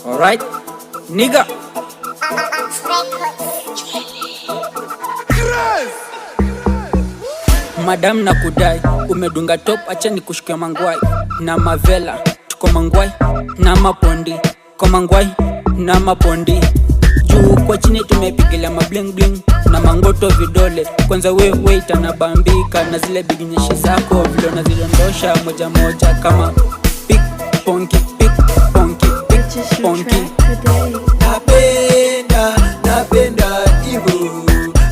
Alright, nigga. Madam na kudai, umedunga top, acha nikushukia mangwai. Na mavela, tuko mangwai. Na mapondi, kwa mangwai. Na mapondi, juu kwa chini tumepigilia mabling bling. Na mangoto vidole, kwanza we itanabambika. Na zile biginyeshi zako, vile unazidondosha moja moja kama pick ponky, pick ponky, pick ponky. Napenda Ivo,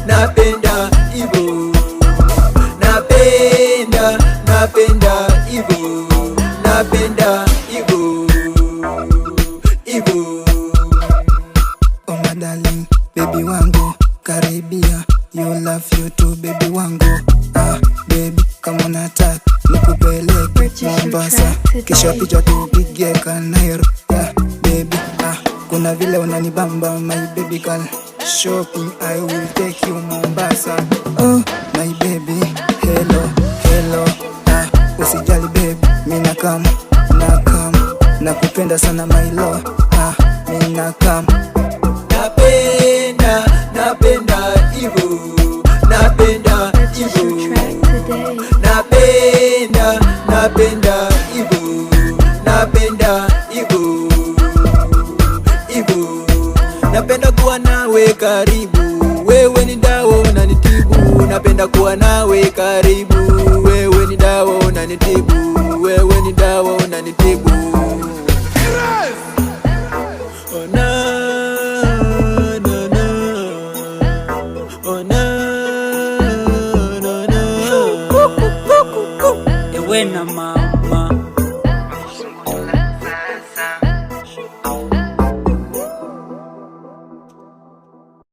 napenda Ivo, napenda Ivo, napenda Ivo, Ivo. Oh my darling, baby wangu, karibia, you love you too baby wangu. Baby, kama unataka nikupeleke Mombasa, kisha picha tupige Kanairo. Baby, kuna vile unanibamba my baby girl. Shopping, I will take you Mombasa. Oh my baby, hello, usijali baby, mina come, nakupenda sana my love. Mina come. Napenda Ivo, napenda Ivo, napenda Ivo, napenda Ivo, Ivo. Napenda kuwa nawe karibu, wewe ni dawa unanitibu. Napenda kuwa nawe karibu, wewe ni dawa unanitibu, wewe ni